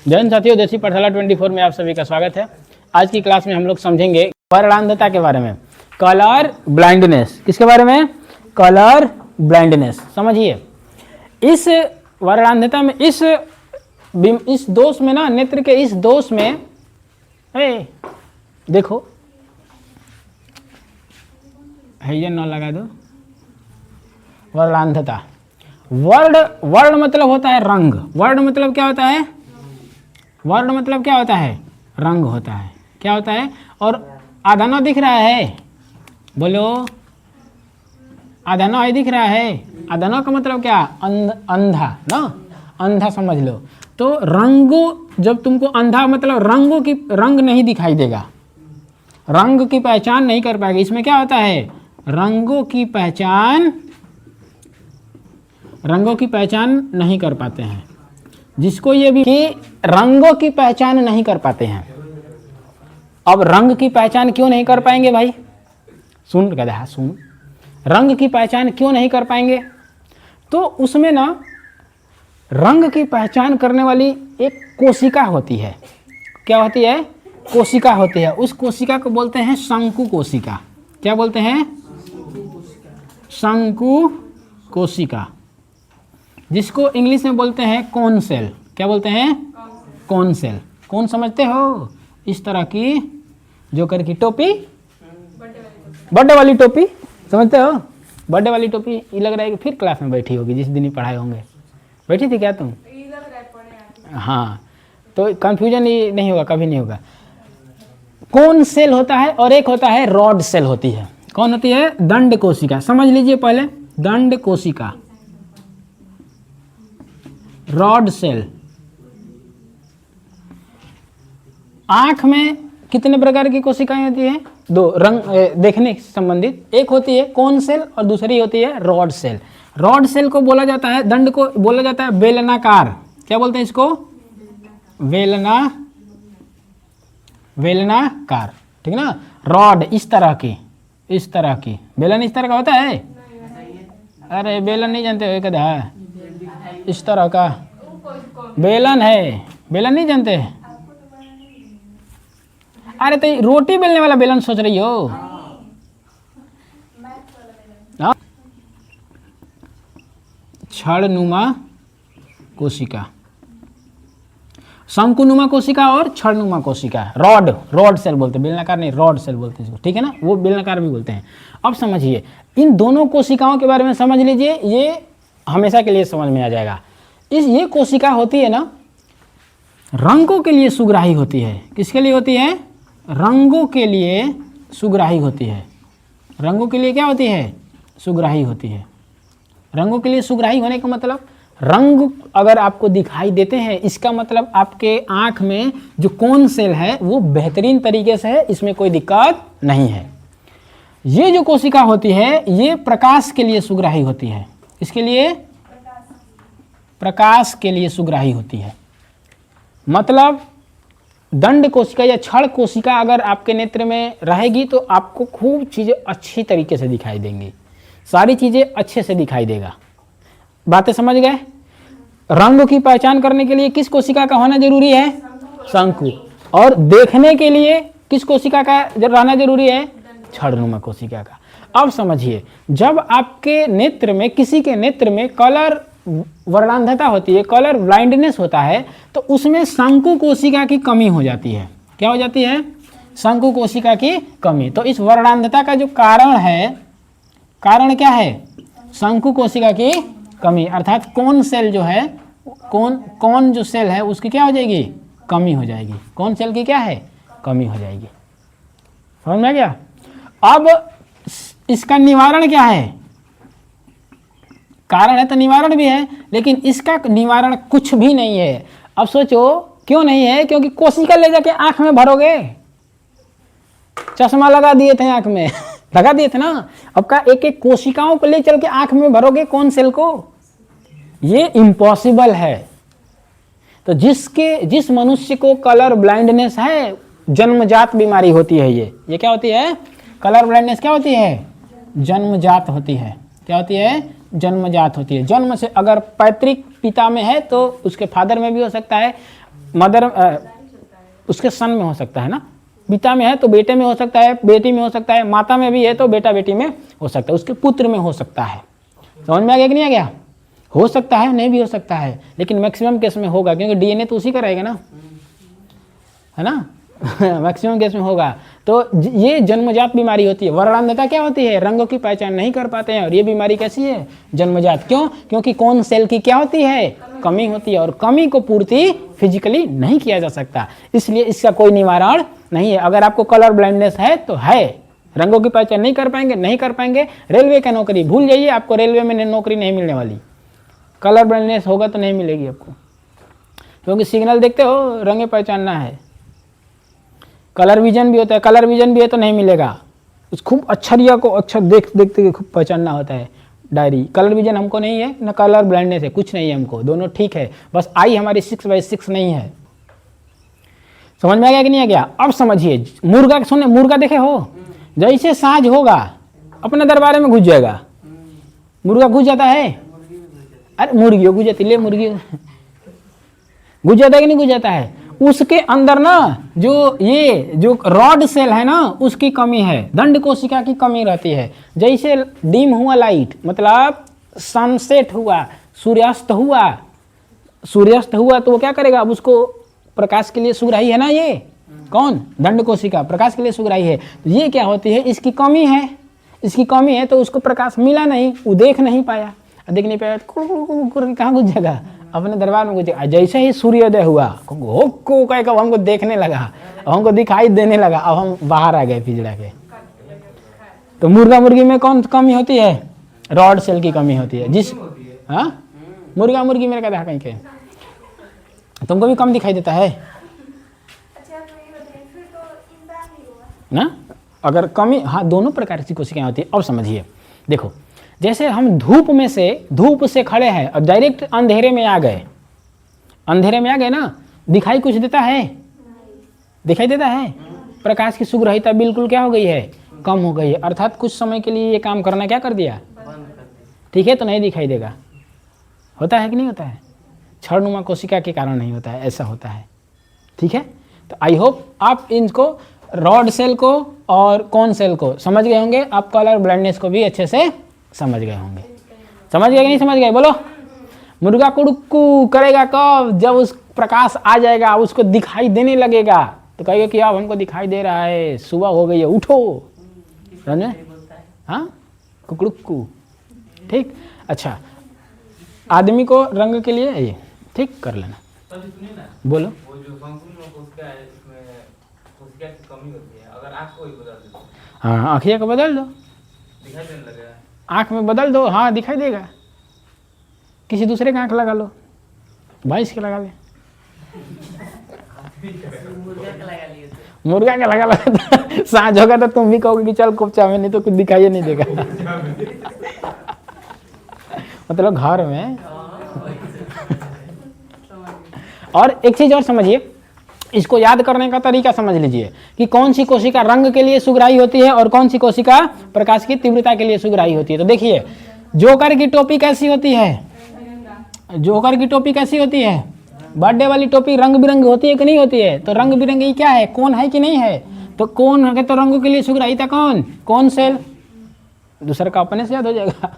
जय हिंद साथियों, देसी पाठशाला 24 में आप सभी का स्वागत है। आज की क्लास में हम लोग समझेंगे वर्णांधता के बारे में, कलर ब्लाइंडनेस। किसके बारे में? Colour blindness. समझिए, इस वर्णांधता में, इस दोष में ना, नेत्र के इस दोष में, देखो हैया न लगा दो। वर्णांधता, वर्ण मतलब होता है रंग। वर्ण मतलब क्या होता है? वर्ण मतलब क्या होता है? रंग होता है। क्या होता है? और आधा ना दिख रहा है, बोलो आधा ना ही दिख रहा है। आधा ना का मतलब क्या? अंधा ना, अंधा समझ लो। तो रंगों, जब तुमको अंधा मतलब रंगों की, रंग नहीं दिखाई देगा, रंग की पहचान नहीं कर पाएगा। इसमें क्या होता है? रंगों की पहचान नहीं कर पाते हैं। जिसको ये भी कि रंगों की पहचान नहीं कर पाते हैं। अब रंग की पहचान क्यों नहीं कर पाएंगे भाई? सुन गधा सुन, रंग की पहचान क्यों नहीं कर पाएंगे? तो उसमें ना रंग की पहचान करने वाली एक कोशिका होती है। क्या होती है? कोशिका होती है। उस कोशिका को बोलते हैं शंकु कोशिका। क्या बोलते हैं? शंकु कोशिका, जिसको इंग्लिश में बोलते हैं कोन सेल। क्या बोलते हैं? Cone cell. कौन समझते हो? इस तरह की जोकर की टोपी, बर्थडे वाली टोपी समझते हो? बर्थडे वाली टोपी। ये लग रहा है कि फिर क्लास में बैठी होगी, जिस दिन ही पढ़ाए होंगे। बैठी थी क्या तुम? हाँ, तो कंफ्यूजन ही नहीं होगा, कभी नहीं होगा। कोन सेल होता है और एक होता है रॉड सेल होती है। कौन होती है? दंड कोशिका। समझ लीजिए पहले, दंड कोशिका, रॉड सेल। आंख में कितने प्रकार की कोशिकाएं होती हैं? दो, रंग देखने से संबंधित। एक होती है कोन सेल और दूसरी होती है रॉड सेल। रॉड सेल को बोला जाता है, दंड को बोला जाता है बेलनाकार। क्या बोलते हैं इसको? बेलनाकार, ठीक ना। रॉड इस तरह की, बेलन इस तरह का होता है। अरे बेलन नहीं जानते हो? कदा इस तरह का बेलन है, बेलन नहीं जानते? अरे तो रोटी बेलने वाला बेलन सोच रही हो? छड़नुमा कोशिका, शंकुनुमा कोशिका और छड़नुमा कोशिका। रॉड सेल बोलते हैं, बेलनाकार नहीं, रॉड सेल बोलते हैं इसको, ठीक है ना। वो बेलनाकार भी बोलते हैं। अब समझिए, इन दोनों कोशिकाओं के बारे में समझ लीजिए, ये हमेशा के लिए समझ में आ जाएगा। ये कोशिका होती है ना, रंगों के लिए सुग्राही होती है। किसके लिए होती है? रंगों के लिए सुग्राही होती है। रंगों के लिए क्या होती है? सुग्राही होती है। रंगों के लिए सुग्राही होने का मतलब, रंग अगर आपको दिखाई देते हैं, इसका मतलब आपके आंख में जो कोन सेल है वो बेहतरीन तरीके से है, इसमें कोई दिक्कत नहीं है। ये जो कोशिका होती है ये प्रकाश के लिए सुग्राही होती है। इसके लिए? प्रकाश के लिए सुग्राही होती है। मतलब दंड कोशिका या छड़ कोशिका अगर आपके नेत्र में रहेगी तो आपको खूब चीज़ें अच्छी तरीके से दिखाई देंगी, सारी चीज़ें अच्छे से दिखाई देगा। बातें समझ गए? रंग की पहचान करने के लिए किस कोशिका का होना जरूरी है? शंकु। और देखने के लिए किस कोशिका का रहना जरूरी है? छड़नुमा कोशिका का। अब समझिए, जब आपके नेत्र में, किसी के नेत्र में कलर वर्णांधता होती है, कलर ब्लाइंडनेस होता है, तो उसमें शंकु कोशिका की कमी हो जाती है। क्या हो जाती है? शंकु कोशिका की कमी। तो इस वर्णांधता का जो कारण है, कारण क्या है? शंकु कोशिका की कमी। अर्थात कौन सेल जो है, कौन जो सेल है उसकी क्या हो जाएगी? कमी हो जाएगी। कौन सेल की क्या है? कमी हो जाएगी। समझ में आ गया? अब इसका निवारण क्या है? कारण है तो निवारण भी है, लेकिन इसका निवारण कुछ भी नहीं है। अब सोचो क्यों नहीं है? क्योंकि कोशिका ले जाके आंख में भरोगे, चश्मा लगा दिए थे आंख में लगा दिए थे ना। अब का एक एक कोशिकाओं को ले चल के आंख में भरोगे कौन सेल को? ये इम्पॉसिबल है। तो जिस मनुष्य को कलर ब्लाइंडनेस है, जन्मजात बीमारी होती है। ये क्या होती है? कलर ब्लाइंडनेस क्या होती है? जन्मजात होती है। क्या होती है? जन्मजात होती है। जन्म से, अगर पैतृक पिता में है तो उसके फादर में भी हो सकता है, मदर उसके सन में हो सकता है ना, पिता में है तो बेटे में हो सकता है, बेटी में हो सकता है, माता में भी है तो बेटा बेटी में हो सकता है, उसके पुत्र में हो सकता है। समझ में आ गया कि नहीं आ गया? हो सकता है, नहीं भी हो सकता है, लेकिन मैक्सिमम केस में होगा, क्योंकि डीएनए तो उसी का रहेगा ना, है ना। मैक्सिमम केस में होगा। तो ये जन्मजात बीमारी होती है। वर्णांधता क्या होती है? रंगों की पहचान नहीं कर पाते हैं, और ये बीमारी कैसी है? जन्मजात। क्यों? क्योंकि कौन सेल की क्या होती है? कमी होती है, और कमी को पूर्ति फिजिकली नहीं किया जा सकता, इसलिए इसका कोई निवारण नहीं है। अगर आपको कलर ब्लाइंडनेस है तो है, रंगों की पहचान नहीं कर पाएंगे, नहीं कर पाएंगे। रेलवे का नौकरी भूल जाइए, आपको रेलवे में नौकरी नहीं मिलने वाली। कलर ब्लाइंडनेस होगा तो नहीं मिलेगी आपको, क्योंकि सिग्नल देखते हो, रंगे पहचानना है। कलर विजन भी होता है, कलर विजन भी है तो नहीं मिलेगा, उस खूब अक्षरिया को अच्छा देखते खूब पहचानना होता है। डायरी कलर विजन हमको नहीं है, न कलर ब्लाइंडनेस है, कुछ नहीं है हमको, दोनों ठीक है, बस आई हमारी 6/6 नहीं है। समझ में आ गया कि नहीं आ गया? अब समझिए, मुर्गा सुने, मुर्गा देखे हो, जैसे साँझ होगा अपने दरबारे में घुस जाएगा। मुर्गा घुस जाता है, अरे मुर्गियों घुस जाती, ले मुर्गी घुस जाता है कि नहीं घुस जाता है? उसके अंदर ना जो रॉड सेल है ना, उसकी कमी है, दंड कोशिका की कमी रहती है। जैसे डिम हुआ लाइट, मतलब सनसेट हुआ, सूर्यास्त हुआ तो वो क्या करेगा? अब उसको प्रकाश के लिए सुगराही है ना, ये कौन? दंड कोशिका प्रकाश के लिए सुगराही है। तो ये क्या होती है? इसकी कमी है, तो उसको प्रकाश मिला नहीं, वो देख नहीं पाया, तो कहाँ घुस जाएगा? अपने दरबार में घुस जाएगा। जैसे ही सूर्योदय हुआ, हो कह हमको देखने लगा, हमको दिखाई देने लगा, अब हम बाहर आ गए पिंजड़ा के। तो मुर्गा मुर्गी में कौन कमी होती है? रॉड सेल की कमी होती है। जिस मुर्गा मुर्गी मेरे का कहीं के तुमको भी कम दिखाई देता है ना? अगर कमी, हाँ, दोनों प्रकार की कोशिकाएं होती है। अब समझिए, देखो, जैसे हम धूप से खड़े हैं और डायरेक्ट अंधेरे में आ गए ना, दिखाई कुछ देता है? दिखाई देता है? प्रकाश की सुग्राह्यता बिल्कुल क्या हो गई है? कम हो गई है। अर्थात कुछ समय के लिए ये काम करना क्या कर दिया? ठीक है, तो नहीं दिखाई देगा। होता है कि नहीं होता है? क्षणनुमा कोशिका के कारण नहीं होता है, ऐसा होता है। ठीक है, तो आई होप आप इनको, रॉड सेल को और कौन सेल को समझ गए होंगे। आप कलर ब्लाइंडनेस को भी अच्छे से समझ गए होंगे। समझ गए कि नहीं समझ गए? बोलो। मुर्गा कुड़ुक्कू करेगा कब? जब उस प्रकाश आ जाएगा, उसको दिखाई देने लगेगा, तो कहेगा कि अब हमको दिखाई दे रहा है, सुबह हो गई है, उठो। समझे? हाँ, कुकड़ुक्कू। ठीक, अच्छा, आदमी को रंग के लिए ये ठीक कर लेना। बोलो। वो जो संपूर्ण कोशिका है, इसमें कोशिका की कमी होती है, अगर आँख को ही बदल दो, हाँ, आँखिया को बदल दो, दिखाई देने लगेगा। आँख में बदल दो, हाँ दिखाई देगा। किसी दूसरे का आँख लगा लो, भैंस के लगा ले, मुर्गा का लगा लो, सांझ होगा तो तुम भी कहोगे कि चल कुप्चा में, नहीं तो कुछ दिखाई नहीं देगा। मतलब घर में। और एक चीज और समझिए, इसको याद करने का तरीका समझ लीजिए कि कौन सी कोशिका रंग के लिए सुगराही होती है और कौन सी कोशिका प्रकाश की तीव्रता के लिए सुगराही होती है। तो देखिए, जोकर की टोपी कैसी होती है? जोकर की टोपी कैसी होती है? बर्थडे वाली टोपी रंग बिरंगी होती है कि नहीं होती है? तो रंग बिरंगी क्या है? कौन है कि नहीं है? तो कौन है? तो रंगों के लिए सुगराही था कौन सेल? दूसरा का अपने से याद हो जाएगा।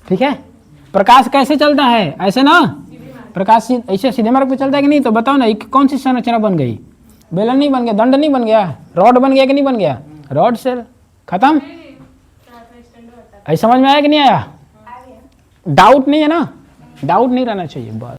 ठीक है, प्रकाश कैसे चलता है? ऐसे ना, प्रकाश ऐसे सीधे मार्ग पे चलता है कि नहीं? तो बताओ ना, कौन सी संरचना बन गई? बेलन नहीं बन गया, दंड नहीं बन गया, रॉड बन गया कि नहीं बन गया? रॉड सेल खत्म। ऐसा समझ में आया कि नहीं आया? डाउट नहीं है ना? डाउट नहीं रहना चाहिए बस।